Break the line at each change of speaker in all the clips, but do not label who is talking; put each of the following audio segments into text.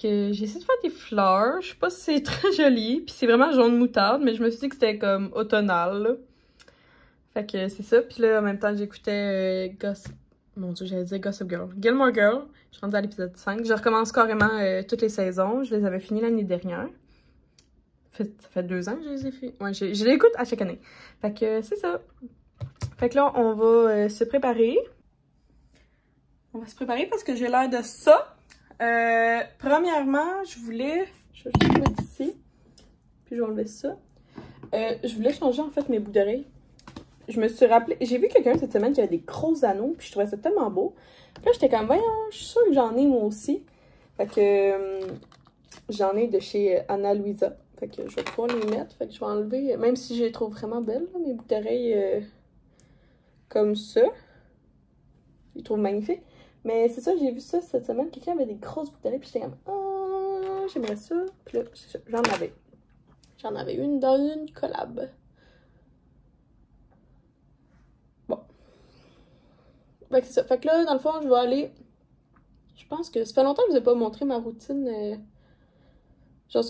que j'ai essayé de faire des fleurs. Je sais pas si c'est très joli. Puis c'est vraiment jaune moutarde, mais je me suis dit que c'était comme automnal, là. Fait que c'est ça. Puis là, en même temps, j'écoutais Mon Dieu, j'allais dire Gossip Girl. Gilmore Girl. Je suis rendue à l'épisode 5. Je recommence carrément toutes les saisons. Je les avais finies l'année dernière. Ça fait 2 ans que je les ai fait. Ouais, je les écoute à chaque année. Fait que c'est ça. Fait que là, on va se préparer. On va se préparer parce que j'ai l'air de ça. Premièrement, je vais juste mettre ici. Puis je vais enlever ça. Je voulais changer en fait mes boucles d'oreilles. Je me suis rappelé, j'ai vu quelqu'un cette semaine qui avait des gros anneaux, puis je trouvais ça tellement beau. Puis là, j'étais comme, voyons, je suis sûre que j'en ai moi aussi. Fait que j'en ai de chez Ana Luisa. Fait que je vais pouvoir les mettre. Fait que je vais enlever, même si je les trouve vraiment belles, là, mes boucles d'oreilles comme ça. Je les trouve magnifiques. Mais c'est ça, j'ai vu ça cette semaine. Quelqu'un avait des grosses boucles d'oreilles, puis j'étais comme, oh, j'aimerais ça. Puis là, j'en avais. J'en avais une dans une collab. Bon. Fait que c'est ça. Fait que là, dans le fond, je vais aller... Je pense que ça fait longtemps que je vous ai pas montré ma routine. Genre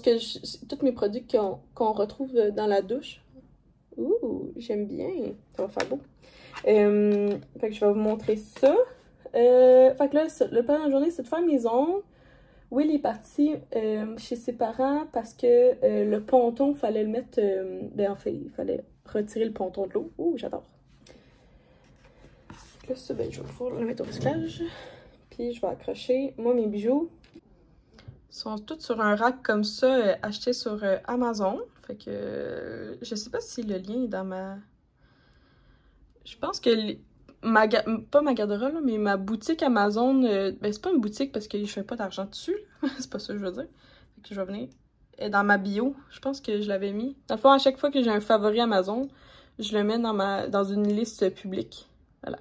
tous mes produits qu'on retrouve dans la douche. Ouh, j'aime bien. Ça va faire beau. Fait que je vais vous montrer ça. Fait que là, le plan de la journée, c'est de faire mes ongles. Will est parti chez ses parents parce que le ponton, fallait le mettre... ben en fait, il fallait retirer le ponton de l'eau. Ouh, j'adore. Là, ça, ben, je vais pouvoir le mettre au recyclage. Puis je vais accrocher. Moi, mes bijoux sont tous sur un rack comme ça, achetés sur Amazon. Fait que je sais pas si le lien est dans ma... Je pense que pas ma garde-robe, là, mais ma boutique Amazon, ben c'est pas une boutique parce que je fais pas d'argent dessus. C'est pas ça que je veux dire. Fait que je vais venir dans ma bio. Je pense que je l'avais mis. Dans le fond, à chaque fois que j'ai un favori Amazon, je le mets dans une liste publique. Voilà.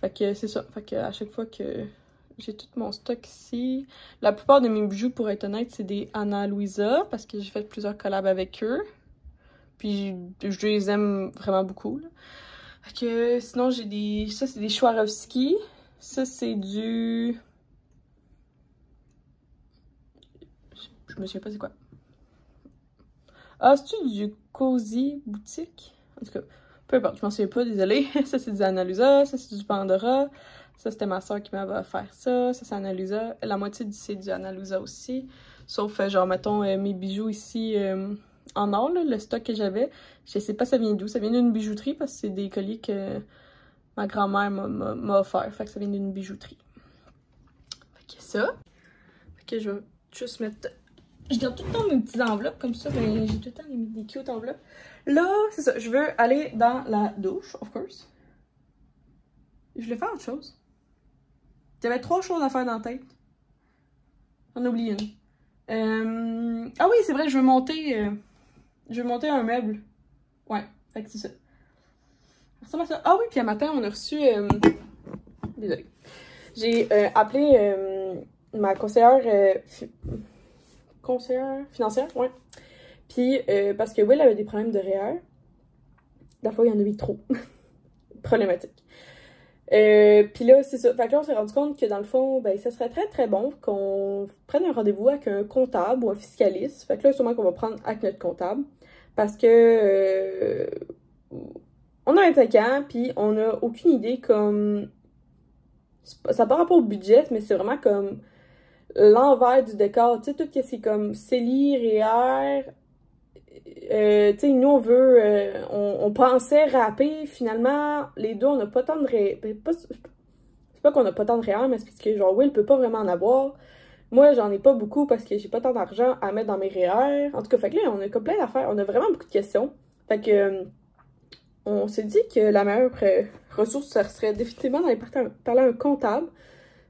Fait que c'est ça. Fait que à chaque fois que j'ai tout mon stock ici. La plupart de mes bijoux, pour être honnête, c'est des Ana Luisa parce que j'ai fait plusieurs collabs avec eux. Puis je les aime vraiment beaucoup, là. Fait que sinon, j'ai des... Ça, c'est des Swarovski. Ça, c'est du... Je me souviens pas c'est quoi. Ah, c'est-tu du Cozy Boutique? En tout cas, peu importe, je m'en souviens pas, désolée. Ça, c'est du Ana Luisa. Ça, c'est du Pandora. Ça, c'était ma soeur qui m'avait offert ça. Ça, c'est Ana Luisa. La moitié c'est du Ana Luisa aussi. Sauf, genre, mettons, mes bijoux ici en or, là, le stock que j'avais. Je sais pas ça vient d'où. Ça vient d'une bijouterie parce que c'est des colliers que ma grand-mère m'a offert. Fait que ça vient d'une bijouterie. Fait que ça. Fait que je vais juste mettre... Je garde tout le temps mes petites enveloppes comme ça. Ben, j'ai tout le temps des cute enveloppes. Là, c'est ça. Je veux aller dans la douche, of course. Je voulais faire autre chose. J'avais 3 choses à faire dans la tête. J'en ai oublié une. Ah oui, c'est vrai, je veux monter un meuble. Ouais, fait que c'est ça. Ça ressemble à ça. Ah oui, puis un matin, on a reçu... Désolée. J'ai appelé ma conseillère financière, ouais. Puis, parce que Will avait des problèmes de REER. La fois, il y en a eu trop. Problématique. Puis là, c'est ça. Fait que là, on s'est rendu compte que dans le fond, ben, ça serait très très bon qu'on prenne un rendez-vous avec un comptable ou un fiscaliste. Fait que là, sûrement qu'on va prendre avec notre comptable. Parce que on a 25 ans, puis on n'a aucune idée comme... Ça par rapport au budget, mais c'est vraiment comme l'envers du décor. Tu sais, tout ce qui est comme CELI, REER... tu sais, nous, on veut... on pensait rapper, finalement, les deux, on n'a pas tant de... C'est pas qu'on a pas tant de REER, mais c'est parce que, genre, Will peut pas vraiment en avoir. Moi, j'en ai pas beaucoup parce que j'ai pas tant d'argent à mettre dans mes REER. En tout cas, fait que là, on a comme plein d'affaires. On a vraiment beaucoup de questions. Fait que... on s'est dit que la meilleure ressource, ça serait définitivement d'aller parler à un comptable.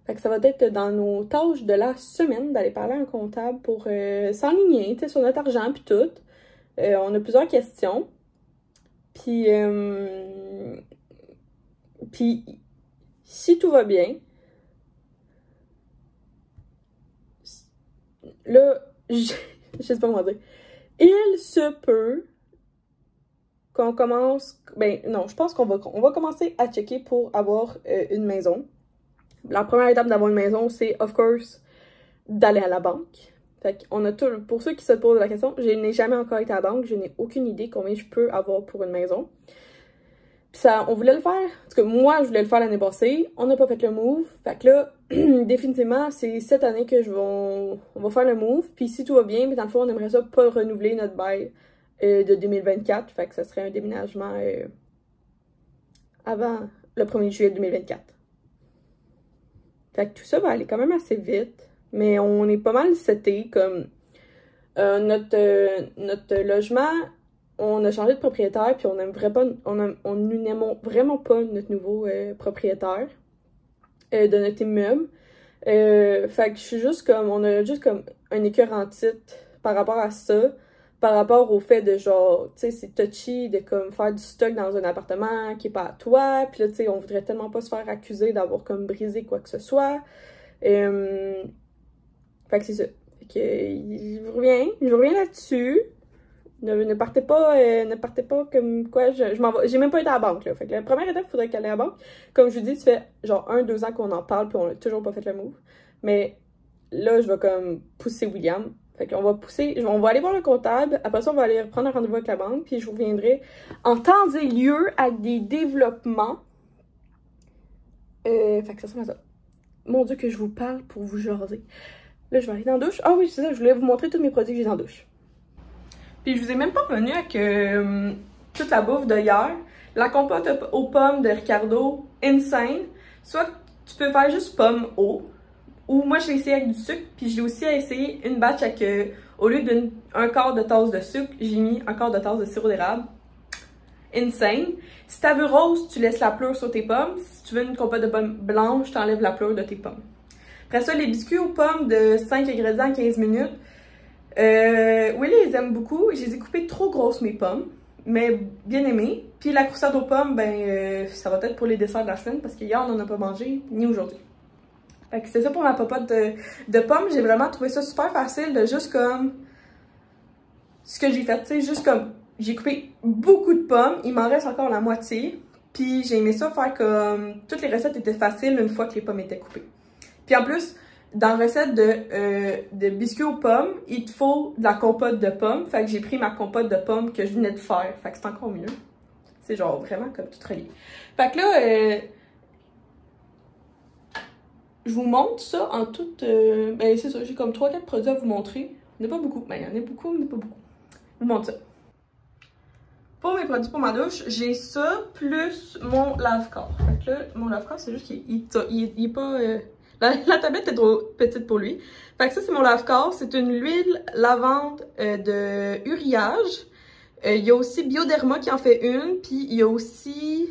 Fait que ça va être dans nos tâches de la semaine d'aller parler à un comptable pour s'enligner, tu sais, sur notre argent puis tout. On a plusieurs questions. Puis si tout va bien, là, je sais pas comment dire. Il se peut qu'on commence... Ben non, je pense qu'on va commencer à checker pour avoir une maison. La première étape d'avoir une maison, c'est, of course, d'aller à la banque. Fait qu'on a tout, pour ceux qui se posent la question, je n'ai jamais encore été à la banque, je n'ai aucune idée combien je peux avoir pour une maison. Puis ça, on voulait le faire, parce que moi, je voulais le faire l'année passée, on n'a pas fait le move. Fait que là, définitivement, c'est cette année que on va faire le move. Puis si tout va bien, mais dans le fond, on aimerait ça pas renouveler notre bail de 2024. Fait que ça serait un déménagement avant le 1er juillet 2024. Fait que tout ça va aller quand même assez vite. Mais on est pas mal seté, comme notre logement, on a changé de propriétaire, puis on n'aime vraiment pas notre nouveau propriétaire de notre immeuble. Fait que je suis juste comme, on a juste comme un écœur en titre par rapport à ça, par rapport au fait de genre, tu sais, c'est touchy de comme faire du stock dans un appartement qui est pas à toi, puis là, tu sais, on voudrait tellement pas se faire accuser d'avoir comme brisé quoi que ce soit. Fait que c'est ça. Fait que je vous reviens là-dessus. Ne partez pas comme quoi, je m'en vais. J'ai même pas été à la banque, là. Fait que la première étape, il faudrait qu'elle aille à la banque. Comme je vous dis, ça fait genre 1-2 ans qu'on en parle, puis on a toujours pas fait le move. Mais là, je vais comme pousser William. Fait qu'on va on va aller voir le comptable. Après ça, on va aller prendre un rendez-vous avec la banque, puis je vous reviendrai en temps et lieu avec des développements. Fait que ça sera ça. Mon Dieu, que je vous parle pour vous jaser. Là, je vais aller dans la douche. Ah oui, c'est ça, je voulais vous montrer tous mes produits que j'ai dans la douche. Puis je vous ai même pas revenu avec toute la bouffe de hier. La compote aux pommes de Ricardo, insane. Soit tu peux faire juste pommes eau, ou moi je l'ai essayé avec du sucre, puis j'ai aussi essayé une batch avec, au lieu d'un quart de tasse de sucre, j'ai mis un quart de tasse de sirop d'érable. Insane. Si t'as vu rose, tu laisses la pleure sur tes pommes. Si tu veux une compote de pommes blanches, t'enlèves la pleure de tes pommes. Après ça, les biscuits aux pommes de 5 ingrédients en 15 minutes. Willy les aime beaucoup. Je les ai coupées trop grosses, mes pommes, mais bien aimées. Puis la croustade aux pommes, ben, ça va être pour les desserts de la semaine parce qu'hier, on n'en a pas mangé, ni aujourd'hui. Fait que c'est ça pour ma popote de pommes. J'ai vraiment trouvé ça super facile de juste comme ce que j'ai fait, tu sais, juste comme j'ai coupé beaucoup de pommes, il m'en reste encore la moitié. Puis j'ai aimé ça faire comme toutes les recettes étaient faciles une fois que les pommes étaient coupées. Puis en plus, dans la recette de biscuits aux pommes, il te faut de la compote de pommes. Fait que j'ai pris ma compote de pommes que je venais de faire. Fait que c'est encore mieux. C'est genre vraiment comme tout relié. Fait que là, je vous montre ça en toute... ben c'est ça, j'ai comme 3-4 produits à vous montrer. Il n'y en a pas beaucoup. Ben il y en a beaucoup, mais il n'y en a pas beaucoup. Je vous montre ça. Pour mes produits pour ma douche, j'ai ça plus mon lave-corps. Fait que là, mon lave-corps, c'est juste qu'il est pas... La tablette est trop petite pour lui. Fait que ça, c'est mon lave-corps. C'est une huile lavande de Uriage. Il y a aussi Bioderma qui en fait une. Puis il y a aussi...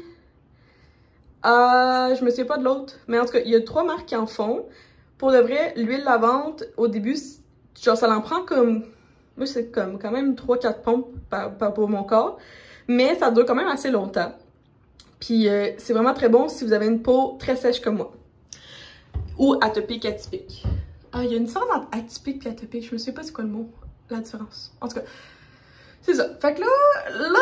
je me souviens pas de l'autre. Mais en tout cas, il y a 3 marques qui en font. Pour de vrai, l'huile lavande, au début, genre ça en prend comme... Moi, c'est comme quand même 3-4 pompes pour mon corps. Mais ça dure quand même assez longtemps. Puis c'est vraiment très bon si vous avez une peau très sèche comme moi. Ou atopique, atypique. Ah, il y a une différence entre atypique et atopique. Je me sais pas c'est quoi le mot, la différence. En tout cas, c'est ça. Fait que là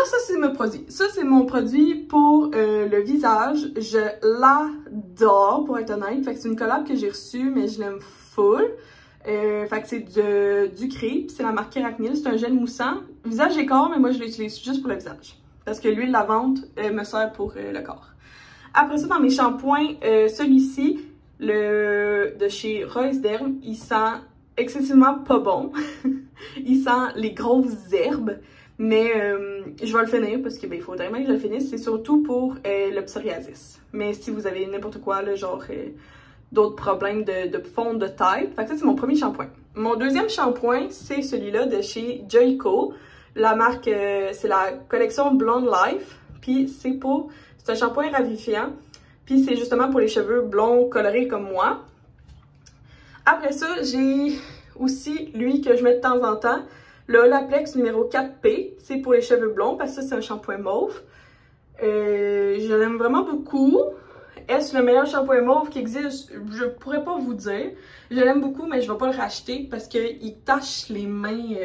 ça c'est mon produit. Ça c'est mon produit pour le visage. Je l'adore pour être honnête. Fait que c'est une collab que j'ai reçue, mais je l'aime full. Fait que c'est du Cree, c'est la marque Keracnil. C'est un gel moussant. Visage et corps, mais moi je l'utilise juste pour le visage. Parce que l'huile lavande me sert pour le corps. Après ça, dans mes shampoings, celui-ci, de chez Royce Derm, il sent excessivement pas bon. Il sent les grosses herbes, mais je vais le finir parce que ben, il faut vraiment que je le finisse. C'est surtout pour le psoriasis. Mais si vous avez n'importe quoi, là, genre d'autres problèmes de fond de tête, fait que ça c'est mon premier shampoing. Mon deuxième shampoing, c'est celui-là de chez Joico. La marque, c'est la collection Blonde Life. Puis c'est un shampoing ravifiant. Puis c'est justement pour les cheveux blonds colorés comme moi. Après ça, j'ai aussi lui que je mets de temps en temps. Le Olaplex numéro 4P. C'est pour les cheveux blonds parce que ça c'est un shampoing mauve. Je l'aime vraiment beaucoup. Est-ce le meilleur shampoing mauve qui existe? Je pourrais pas vous dire. Je l'aime beaucoup, mais je vais pas le racheter parce qu'il tache les mains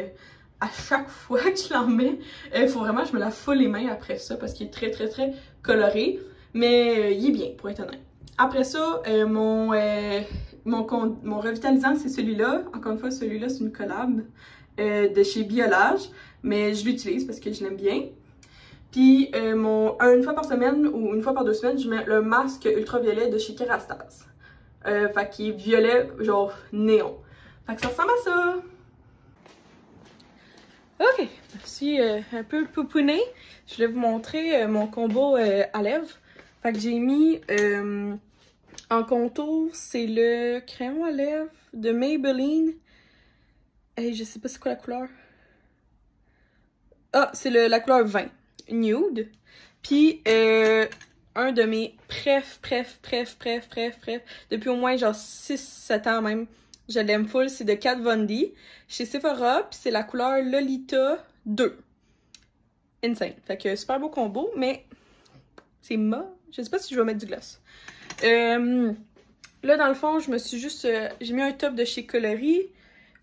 à chaque fois que je l'en mets. Il faut vraiment que je me la foule les mains après ça parce qu'il est très très très coloré. Mais il est bien, pour être honnête. Après ça, mon mon revitalisant, c'est celui-là. Encore une fois, celui-là, c'est une collab de chez Biolage. Mais je l'utilise parce que je l'aime bien. Puis, une fois par semaine ou une fois par 2 semaines, je mets le masque ultraviolet de chez Kerastase. Fait qu'il est violet, genre néon. Fait que ça ressemble à ça. Ok, merci un peu pouponné. Je vais vous montrer mon combo à lèvres. Fait que j'ai mis en contour, c'est le crayon à lèvres de Maybelline. Hey, je sais pas c'est quoi la couleur. Ah, c'est la couleur 20. Nude. Puis, un de mes préf. Depuis au moins genre 6-7 ans même. Je l'aime full. C'est de Kat Von D. Chez Sephora. Puis c'est la couleur Lolita 2. Insane. Fait que super beau combo. Mais c'est mat. Je sais pas si je vais mettre du gloss. Là, dans le fond, je me suis juste... j'ai mis un top de chez Coloris.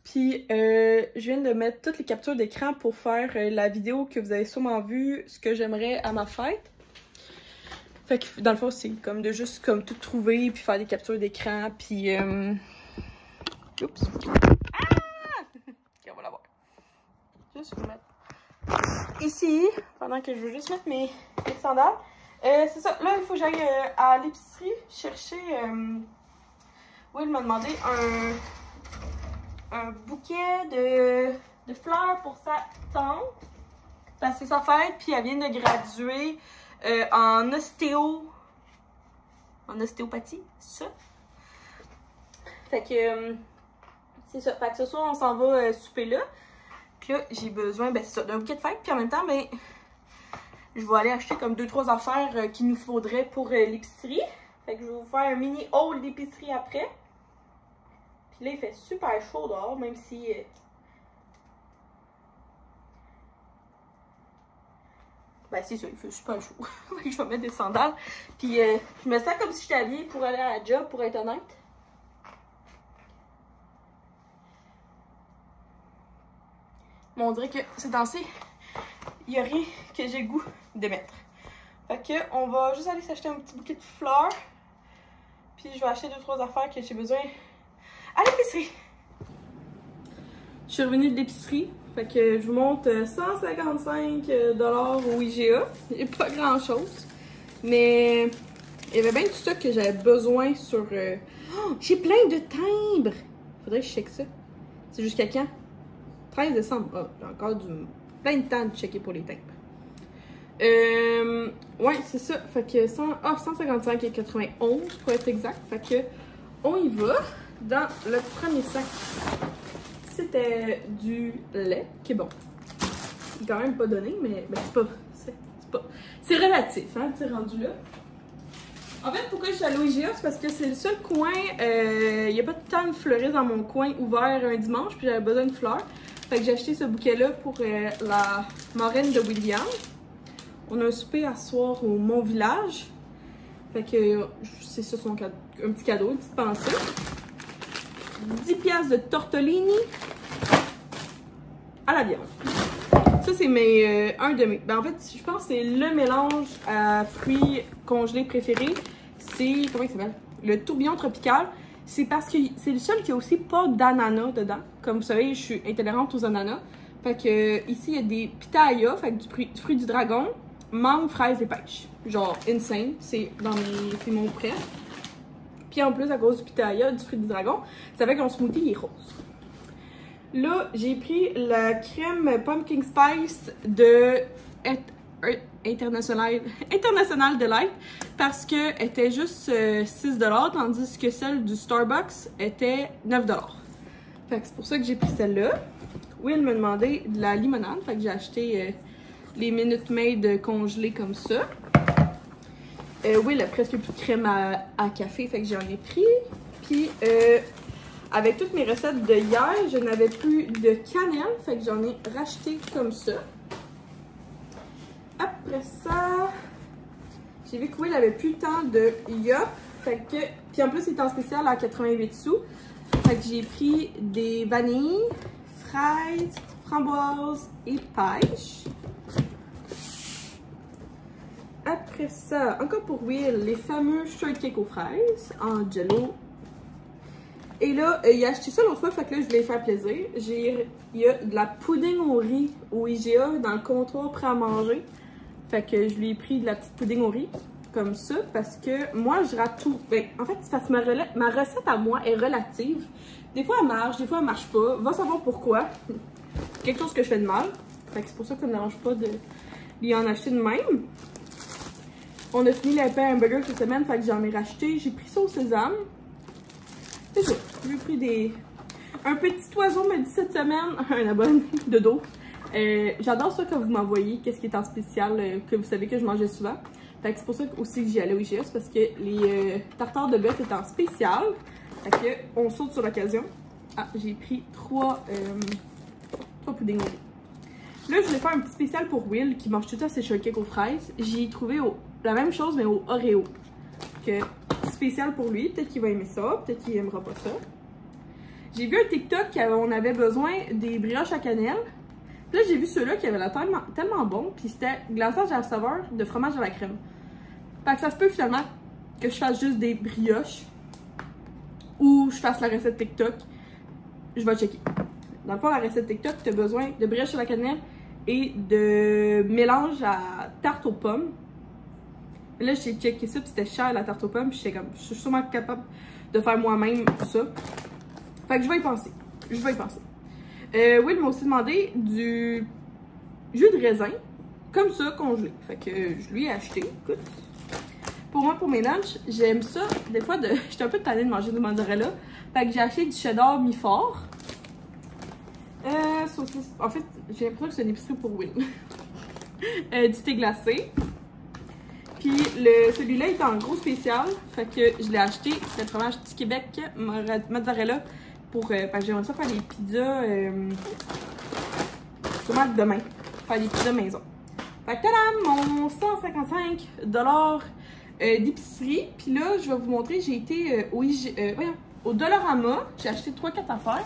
Puis, je viens de mettre toutes les captures d'écran pour faire la vidéo que vous avez sûrement vu, ce que j'aimerais à ma fête. Fait que, dans le fond, c'est comme de juste comme tout trouver, puis faire des captures d'écran, puis... Oups! Ah! Ok, on va la voir. Juste vous mettre ici, pendant que je veux juste mettre mes sandales. C'est ça, là, il faut que j'aille à l'épicerie chercher... Oui, il m'a demandé un bouquet de fleurs pour sa tante. Parce que c'est sa fête, puis elle vient de graduer en ostéopathie, c'est ça. Fait que c'est ça. Fait que ce soir, on s'en va souper là. Puis là, j'ai besoin, ben c'est ça, d'un bouquet de fête. Puis en même temps, ben, je vais aller acheter comme 2-3 affaires qu'il nous faudrait pour l'épicerie. Fait que je vais vous faire un mini haul d'épicerie après. Puis là, il fait super chaud dehors, même si... Ben, c'est ça, il fait super chaud. Je vais mettre des sandales. Puis, je me sens comme si j'étais habillée pour aller à la job, pour être honnête. Mais on dirait que c'est dansé. Il n'y a rien que j'ai le goût de mettre. Fait que, on va juste aller s'acheter un petit bouquet de fleurs. Puis, je vais acheter 2-3 affaires que j'ai besoin à l'épicerie. Je suis revenue de l'épicerie. Fait que je vous montre 155$ au IGA. Il pas grand chose. Mais il y avait bien tout ça que j'avais besoin sur... Oh, j'ai plein de timbres! Faudrait que je check ça. C'est jusqu'à quand? 13 décembre. Ah, j'ai encore plein de temps de checker pour les timbres. Ouais, c'est ça. Fait que 155,91$ pour être exact. Fait que on y va. Dans le premier sac, c'était du lait, qui est bon. Il est quand même pas donné, mais c'est relatif, hein, tu sais, rendu là. En fait, pourquoi je suis allée au IGA, c'est parce que c'est le seul coin, il n'y a pas tant de fleuristes dans mon coin ouvert un dimanche, puis j'avais besoin de fleurs. Fait que j'ai acheté ce bouquet-là pour la marraine de William. On a un souper à soir au Mont Village. Fait que c'est ça son cadeau, un petit cadeau, une petite pensée. 10$ de tortellini à la viande. Ça, c'est mes un de mes... Ben, en fait, je pense que c'est le mélange à fruits congelés préféré. C'est... Comment il s'appelle? Le tourbillon tropical. C'est parce que c'est le seul qui a aussi pas d'ananas dedans. Comme vous savez, je suis intolérante aux ananas. Fait que ici, il y a des pitayas, fait que du fruit du dragon, mangue, fraise et pêche. Genre, insane. C'est mon prêt. Puis en plus, à cause du pitaya, du fruit du dragon, ça fait que mon smoothie il est rose. Là, j'ai pris la crème Pumpkin Spice de International Delight parce qu'elle était juste 6$, tandis que celle du Starbucks était 9$. Fait que c'est pour ça que j'ai pris celle-là. Oui, elle m'a demandé de la limonade, fait que j'ai acheté les Minute Maid congelées comme ça. Oui, elle a presque plus de crème à café, fait que j'en ai pris. Puis, avec toutes mes recettes de hier, je n'avais plus de cannelle, fait que j'en ai racheté comme ça. Après ça, j'ai vu que Will avait plus le temps de Yop, fait que... Puis en plus, il est en spécial à 88 sous. Fait que j'ai pris des vanilles, fraises, framboises et pêche. Après ça, encore pour Will, les fameux shortcake aux fraises en jello. Et là, il a acheté ça l'autre fois, fait que là, je voulais faire plaisir. Il y a de la pudding au riz au IGA dans le comptoir prêt à manger. Fait que je lui ai pris de la petite pudding au riz, comme ça, parce que moi, je rate tout. Ben, en fait, c'est parce que ma recette à moi est relative. Des fois, elle marche, des fois, elle marche pas. Va savoir pourquoi. Quelque chose que je fais de mal. Fait que c'est pour ça que ça me dérange pas de lui en acheter de même. On a fini le pain hamburger cette semaine, fait que j'en ai racheté. J'ai pris ça au sésame. C'est ça. J'ai pris un petit oiseau me dit cette semaine, un abonné de dos. J'adore ça quand vous m'envoyez qu'est-ce qui est en spécial, que vous savez que je mangeais souvent. Fait que c'est pour ça aussi que j'y allais au IGA, parce que les tartares de bœuf étaient en spécial. Fait que on saute sur l'occasion. Ah, j'ai pris 3 puddings au riz. Là, je voulais faire un petit spécial pour Will qui mange tout le temps ses shortcakes aux fraises. J'ai trouvé la même chose, mais au Oreo. Que spécial pour lui. Peut-être qu'il va aimer ça, peut-être qu'il aimera pas ça. J'ai vu un TikTok qu'on avait besoin des brioches à cannelle. Là, j'ai vu ceux-là qui avaient l'air tellement bon. Puis c'était glaçage à la saveur de fromage à la crème. Fait que ça se peut finalement que je fasse juste des brioches. Ou je fasse la recette TikTok. Je vais checker. Dans le fond, la recette TikTok, tu as besoin de brioches à la cannelle et de mélange à tarte aux pommes. Et là, j'ai checké ça, puis c'était cher la tarte aux pommes. Puis j'étais comme, je suis sûrement capable de faire moi-même ça. Fait que je vais y penser. Will m'a aussi demandé du jus de raisin, comme ça, congelé. Fait que je lui ai acheté. Écoute, pour moi, pour mes lunchs, j'aime ça. Des fois, j'étais un peu tannée de manger du mozzarella. Fait que j'ai acheté du cheddar mi-fort. En fait, j'ai l'impression que c'est une épicerie pour Will. Du thé glacé. Puis celui-là est en gros spécial. Fait que je l'ai acheté. C'est le fromage du Québec mozzarella. Pour j'aimerais ça faire des pizzas sûrement demain. Faire des pizzas maison. Fait que tadam, mon 155 $ d'épicerie. Puis là, je vais vous montrer, j'ai été au Dollarama. J'ai acheté 3-4 affaires.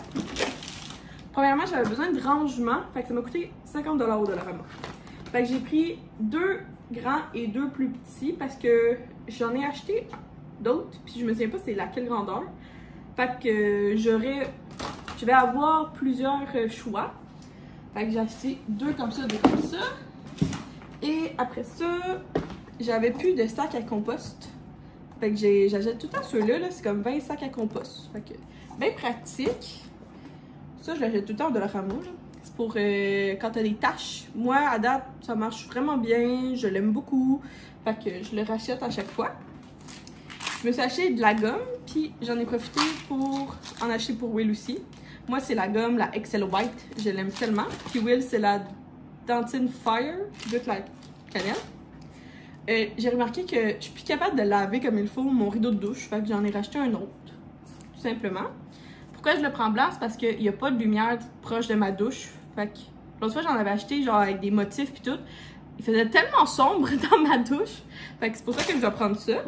Premièrement, j'avais besoin de rangement. Fait que ça m'a coûté 50 $ au Dollarama. Fait que j'ai pris 2 grands et 2 plus petits parce que j'en ai acheté d'autres. Puis je me souviens pas c'est laquelle grandeur. Fait que je vais avoir plusieurs choix. Fait que j'ai acheté 2 comme ça, 2 comme ça. Et après ça, j'avais plus de sacs à compost. Fait que j'achète tout le temps ceux-là, -là, c'est comme 20 sacs à compost. Fait que, bien pratique. Ça, je l'achète tout le temps au Dollarama. C'est pour quand t'as des taches. Moi, à date, ça marche vraiment bien. Je l'aime beaucoup. Fait que je le rachète à chaque fois. Je me suis acheté de la gomme, puis j'en ai profité pour en acheter pour Will aussi. Moi, c'est la gomme, la Excel White. Je l'aime tellement. Puis Will, c'est la Dentine Fire, qui goûte la cannelle. J'ai remarqué que je suis plus capable de laver comme il faut mon rideau de douche. Fait que j'en ai racheté un autre, tout simplement. Pourquoi je le prends blanc? C'est parce qu'il n'y a pas de lumière proche de ma douche. Fait que l'autre fois, j'en avais acheté genre avec des motifs puis tout. Il faisait tellement sombre dans ma douche. Fait que c'est pour ça que je vais prendre ça.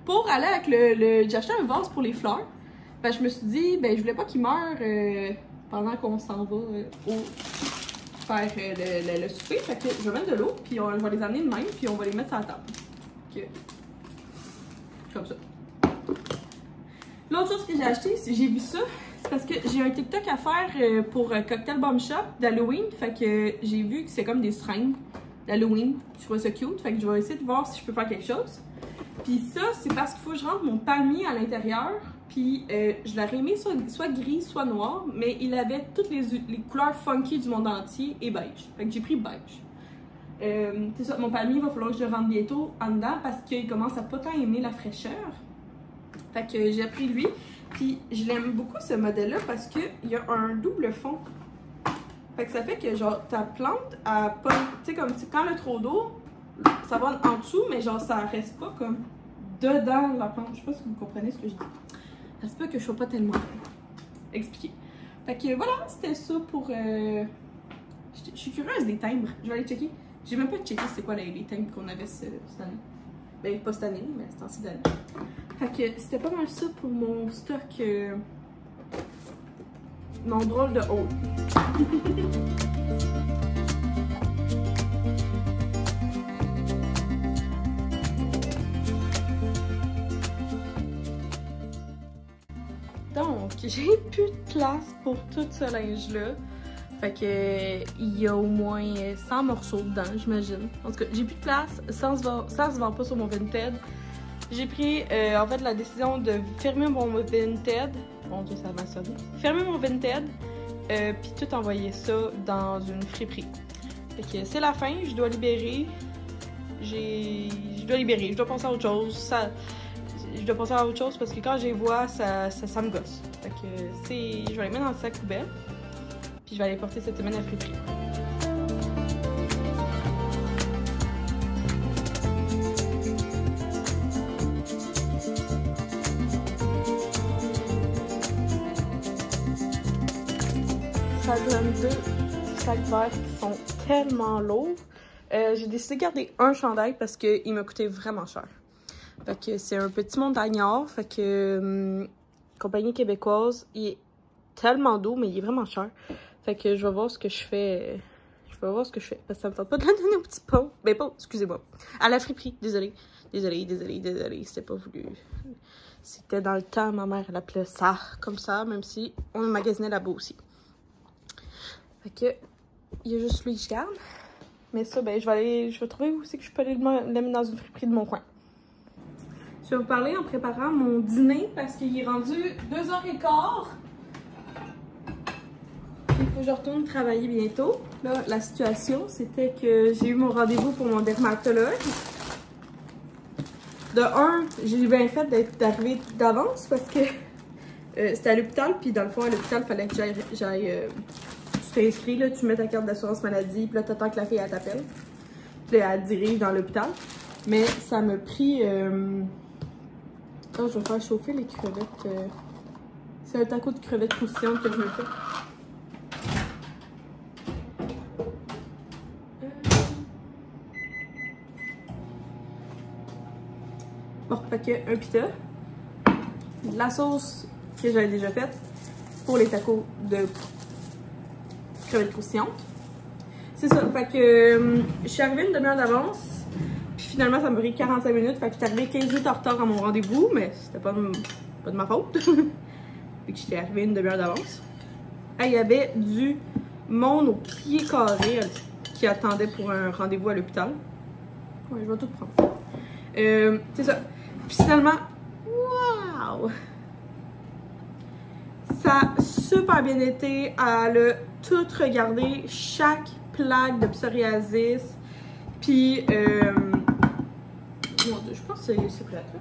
Pour aller avec j'ai acheté un vase pour les fleurs. Ben, je me suis dit, ben je voulais pas qu'il meure pendant qu'on s'en va faire le souper. Fait que je vais mettre de l'eau, puis je vais les amener de même, puis on va les mettre sur la table. Okay. Comme ça. L'autre chose que j'ai acheté, j'ai vu ça, c'est parce que j'ai un TikTok à faire pour Cocktail Bomb Shop d'Halloween. Fait que j'ai vu que c'est comme des seringues d'Halloween. Je trouve ça cute. Fait que je vais essayer de voir si je peux faire quelque chose. Puis ça, c'est parce qu'il faut que je rentre mon palmier à l'intérieur. Puis je l'aurais aimé soit gris, soit noir. Mais il avait toutes les couleurs funky du monde entier et beige. Fait que j'ai pris beige. C'est ça, mon palmier, il va falloir que je le rentre bientôt en dedans parce qu'il commence à pas tant aimer la fraîcheur. Fait que j'ai pris lui. Puis je l'aime beaucoup ce modèle-là parce qu'il y a un double fond. Fait que ça fait que genre ta plante, pas, tu sais comme quand il y a trop d'eau, ça va en dessous, mais genre ça reste pas comme dedans la plante. Je sais pas si vous comprenez ce que je dis. Ça se peut que je sois pas tellement expliqué. Fait que voilà, c'était ça pour... Je suis curieuse des timbres. Je vais aller checker. J'ai même pas checké c'est quoi les timbres qu'on avait cette année. Ben pas cette année, mais c'est en cette année. Fait que c'était pas mal ça pour mon stock. Mon drôle de haut. que j'ai plus de place pour tout ce linge-là. Fait que il y a au moins 100 morceaux dedans, j'imagine. En tout cas, j'ai plus de place, ça se vend pas sur mon Vinted. J'ai pris en fait la décision de fermer mon Vinted. Mon Dieu, ça m'a sonné. Fermer mon Vinted, puis tout envoyer ça dans une friperie. Fait que c'est la fin, je dois libérer. Je dois penser à autre chose. Je dois penser à autre chose parce que quand je les vois, ça me gosse. Fait que je vais les mettre dans le sac poubelle. Puis je vais aller porter cette semaine à la friperie. Ça donne 2 sacs verts qui sont tellement lourds. J'ai décidé de garder un chandail parce qu'il m'a coûté vraiment cher. Fait que c'est un petit montagnard. Fait que compagnie québécoise, il est tellement doux, mais il est vraiment cher. Fait que je vais voir ce que je fais. Parce que ça me tente pas de la donner au petit pot. Ben pas, excusez-moi. À la friperie, désolée. C'était pas voulu. C'était dans le temps, ma mère, elle appelait ça comme ça, même si on magasinait là-bas aussi. Fait que, il y a juste lui que je garde. Mais ça, ben, je vais trouver où c'est que je peux aller le mettre dans une friperie de mon coin. Je vais vous parler en préparant mon dîner parce qu'il est rendu 2h15. Il faut que je retourne travailler bientôt. Là, la situation, c'était que j'ai eu mon rendez-vous pour mon dermatologue. De un, j'ai bien fait d'arriver d'avance parce que c'était à l'hôpital. Puis dans le fond, à l'hôpital, il fallait que j'aille tu t'inscris, là, tu mets ta carte d'assurance maladie, puis là, t'attends que la fille, elle t'appelle. Puis là, elle te dirige dans l'hôpital. Mais ça m'a pris... Oh, je vais faire chauffer les crevettes. C'est un taco de crevettes croustillantes que je me fais. Bon, fait que un pita. La sauce que j'avais déjà faite pour les tacos de crevettes croustillantes. C'est ça, fait que je suis arrivée une demi-heure d'avance, puis finalement ça m'a pris 45 minutes, fait que j'étais arrivée 15 minutes en retard à mon rendez-vous, mais c'était pas de ma faute. Fait que j'étais arrivée une demi-heure d'avance. Il y avait du monde au pied carré qui attendait pour un rendez-vous à l'hôpital. Ouais, je vais tout prendre. C'est ça. Puis finalement, waouh! Ça a super bien été. Elle a tout regardé, chaque plaque de psoriasis. Puis, mon Dieu, je pense que c'est ces plaques-là.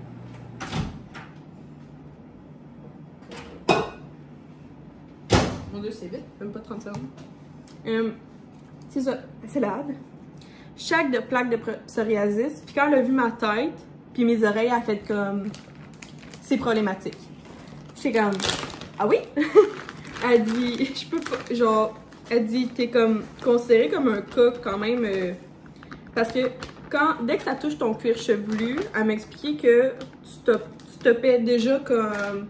Mon Dieu, c'est vite, même pas 30 secondes. C'est ça, c'est l'ade. Chaque plaque de psoriasis. Puis quand elle a vu ma tête, puis mes oreilles, elle a fait comme... C'est problématique. J'étais comme... Ah oui? Elle dit... Je peux pas... Genre... Elle dit, t'es comme... Considéré comme un cas quand même... parce que dès que ça touche ton cuir chevelu, elle m'a expliqué que tu topais déjà comme...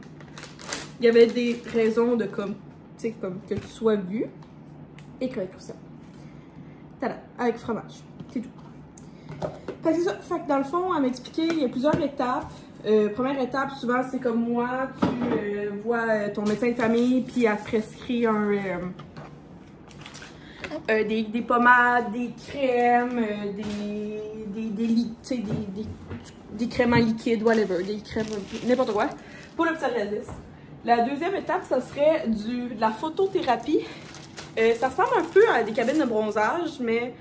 Il y avait des raisons de comme... Tu sais, comme que tu sois vu. Et que tout ça. Tada! Avec fromage. C'est tout. Fait que c'est ça. Fait que dans le fond, elle m'a expliqué, il y a plusieurs étapes. Première étape, souvent, c'est comme moi, tu vois ton médecin de famille, puis elle prescrit des pommades, des crèmes, des crèmes en liquide, whatever, des crèmes, n'importe quoi, pour le psoriasis. La deuxième étape, ça serait de la photothérapie. Ça ressemble un peu à des cabines de bronzage, mais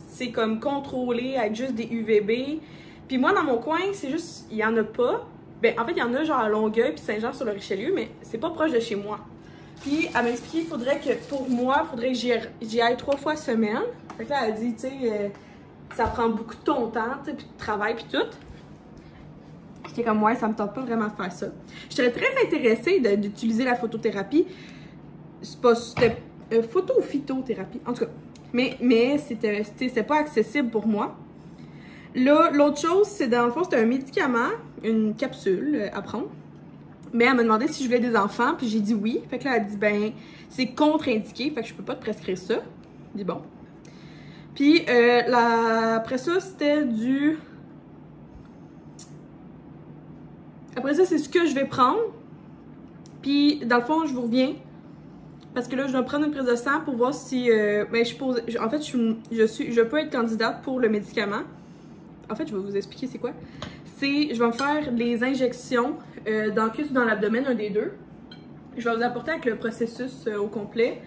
c'est comme contrôlé avec juste des UVB. Puis moi, dans mon coin, c'est juste, il n'y en a pas. Ben, en fait, il y en a genre à Longueuil puis Saint-Jean-sur-le-Richelieu, mais c'est pas proche de chez moi. Puis elle m'a expliqué qu'il faudrait que, pour moi, il faudrait que j'y aille 3 fois semaine. Fait que là, elle a dit, tu sais, ça prend beaucoup de ton temps, tu sais, puis de travail, puis tout. J'étais comme, ouais, ça me tente pas vraiment de faire ça. Je serais très intéressée d'utiliser la photothérapie. C'était photo ou phytothérapie, en tout cas. Mais c'était pas accessible pour moi. Là, l'autre chose, c'est dans le fond, c'était un médicament, une capsule à prendre. Mais elle m'a demandé si je voulais des enfants, puis j'ai dit oui. Fait que là, elle a dit, ben, c'est contre-indiqué, fait que je peux pas te prescrire ça. J'ai dit bon. Puis après ça, c'était du... Après ça, c'est ce que je vais prendre. Puis, dans le fond, je vous reviens. Parce que là, je dois prendre une prise de sang pour voir si... ben, en fait, je peux être candidate pour le médicament. En fait, je vais vous expliquer c'est quoi. Je vais me faire les injections dans le cul ou dans l'abdomen, un des deux. Je vais vous apporter avec le processus au complet.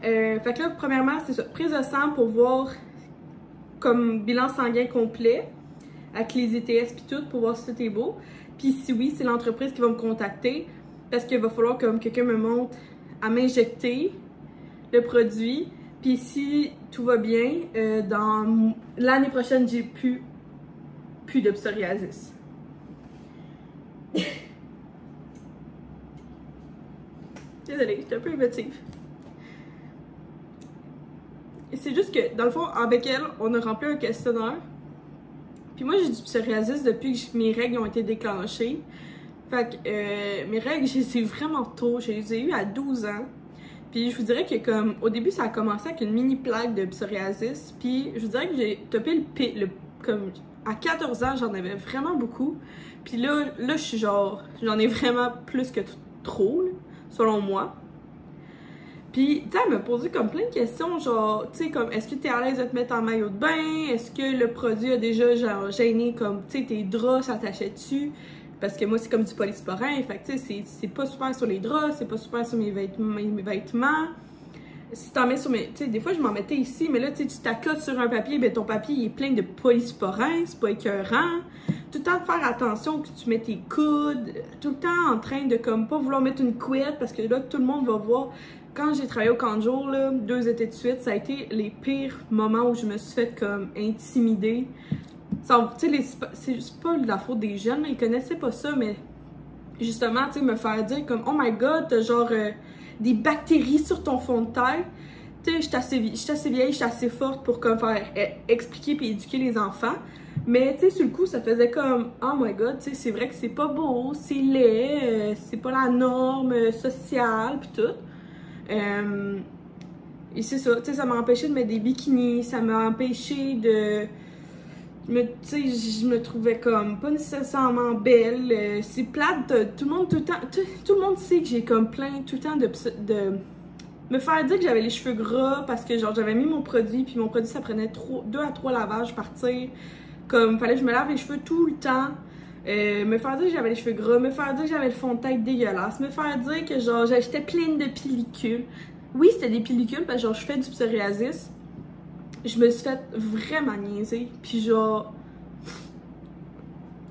Fait que là, premièrement, c'est ça. Prise de sang pour voir comme bilan sanguin complet, avec les ETS puis tout, pour voir si tout est beau. Puis si oui, c'est l'entreprise qui va me contacter, parce qu'il va falloir que quelqu'un me montre à m'injecter le produit. Puis si tout va bien, dans l'année prochaine, j'ai plus de psoriasis. Désolée, j'étais un peu émotive. C'est juste que, dans le fond, avec elle, on a rempli un questionnaire. Puis moi, j'ai du psoriasis depuis que mes règles ont été déclenchées. Fait que mes règles, je les ai vraiment tôt. Je les ai eues à 12 ans. Puis je vous dirais que, comme, au début, ça a commencé avec une mini plaque de psoriasis. Puis je vous dirais que j'ai topé comme, à 14 ans, j'en avais vraiment beaucoup. Puis là, je suis genre, j'en ai vraiment plus que trop, là, selon moi. Puis, tu sais, elle m'a posé comme plein de questions, genre, tu sais, comme, est-ce que t'es à l'aise de te mettre en maillot de bain? Est-ce que le produit a déjà, genre, gêné, comme, tu sais, tes draps s'attachaient dessus? Parce que moi, c'est comme du polysporin, fait que, tu sais, c'est pas super sur les draps, c'est pas super sur mes vêtements. Si t'en mets sur mes... Tu sais, des fois, je m'en mettais ici, mais là, tu sais, tu t'accotes sur un papier, ben ton papier, il est plein de polysporin, c'est pas écœurant. Tout le temps de faire attention que tu mets tes coudes, tout le temps en train de, comme, pas vouloir mettre une couette, parce que là, tout le monde va voir... Quand j'ai travaillé au camp de jour, là, 2 étés de suite, ça a été les pires moments où je me suis fait comme intimider. Tu sais, c'est pas de la faute des jeunes, là, ils connaissaient pas ça, mais justement, tu sais, me faire dire comme « Oh my God, t'as genre des bactéries sur ton fond de tête. » Tu sais, je suis assez vieille, je suis assez forte pour comme faire expliquer puis éduquer les enfants. Mais tu sais, sur le coup, ça faisait comme « Oh my God, tu sais, c'est vrai que c'est pas beau, c'est laid, c'est pas la norme sociale, puis tout. » Et c'est ça, tu sais, ça m'a empêché de mettre des bikinis, ça m'a empêché de... Tu sais, je me trouvais comme pas nécessairement belle. C'est plate, tout le monde tout le temps... Tout le monde sait que j'ai comme plein tout le temps de me faire dire que j'avais les cheveux gras parce que genre j'avais mis mon produit, puis mon produit ça prenait 2 à 3 lavages partir. Comme, fallait que je me lave les cheveux tout le temps. Me faire dire que j'avais les cheveux gras, me faire dire que j'avais le fond de tête dégueulasse, me faire dire que genre j'achetais plein de pellicules. Oui, c'était des pellicules parce que genre je fais du psoriasis. Je me suis fait vraiment niaiser. Puis genre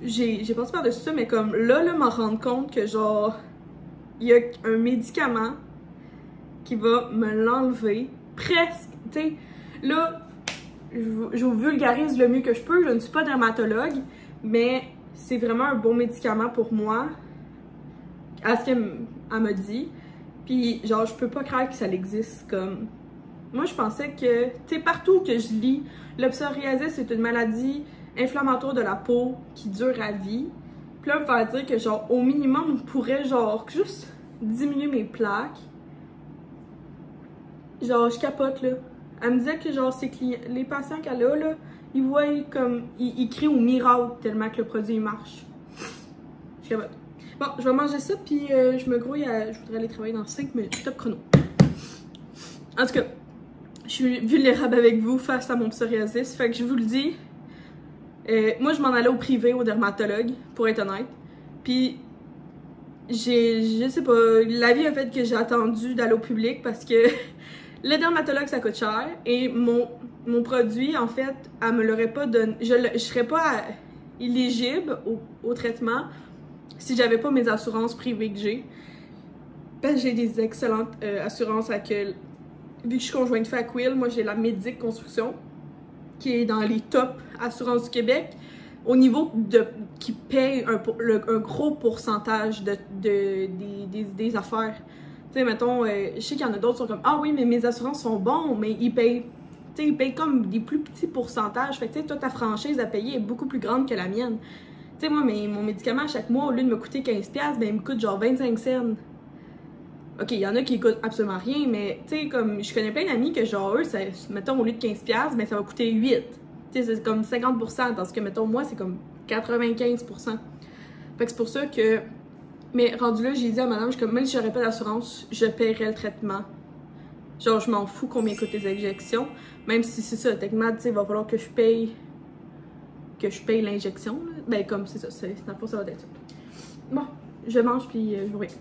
j'ai passé par-dessus ça, mais comme là, m'en rendre compte que genre il y a un médicament qui va me l'enlever presque, tu sais. Là, je vous vulgarise le mieux que je peux, je ne suis pas dermatologue, mais c'est vraiment un bon médicament pour moi, à ce qu'elle m'a dit. Puis genre, je peux pas croire que ça existe. Comme, moi je pensais que, tu sais, partout que je lis, le psoriasis c'est une maladie inflammatoire de la peau qui dure à vie. Puis là, me faire dire que genre, au minimum, on pourrait genre juste diminuer mes plaques. Genre, je capote là. Elle me disait que genre, les patients qu'elle a là, ils voient comme, ils crient au miracle tellement que le produit marche. Je capote. Bon, je vais manger ça, puis je me grouille je voudrais aller travailler dans 5 minutes. Top chrono. En tout cas, je suis vulnérable avec vous face à mon psoriasis, fait que je vous le dis. Moi, je m'en allais au privé, au dermatologue, pour être honnête. Puis, je sais pas, la vie a fait que j'ai attendu d'aller au public parce que le dermatologue, ça coûte cher. Et mon produit, en fait, elle me l'aurait pas donné. Je serais pas éligible au traitement si j'avais pas mes assurances privées que j'ai. Parce que j'ai des excellentes assurances avec... vu que je suis conjointe fait à Quill, moi j'ai la Médic Construction, qui est dans les top assurances du Québec, au niveau qui paye un gros pourcentage des affaires. Tu sais, mettons, je sais qu'il y en a d'autres qui sont comme « Ah oui, mais mes assurances sont bons, mais ils payent... » Tu sais, ils payent comme des plus petits pourcentages. Fait que tu sais, toi, ta franchise à payer est beaucoup plus grande que la mienne. Tu sais, moi, mon médicament, chaque mois, au lieu de me coûter 15$, ben, il me coûte genre 25 cents. Ok, il y en a qui coûtent absolument rien, mais tu sais, comme je connais plein d'amis que genre eux, mettons, au lieu de 15$, ben ça va coûter 8$. Tu sais, c'est comme 50%, parce que mettons, moi, c'est comme 95%. Fait que c'est pour ça que Mais rendu là, j'ai dit à madame, je suis comme, même si j'aurais pas d'assurance, je paierais le traitement. Genre, je m'en fous combien coûtent les injections. Même si c'est ça, techniquement, tu sais, il va falloir que je paye l'injection. Ben, comme c'est ça, dans le fond, ça va être ça. Bon, je mange puis je vous reviens.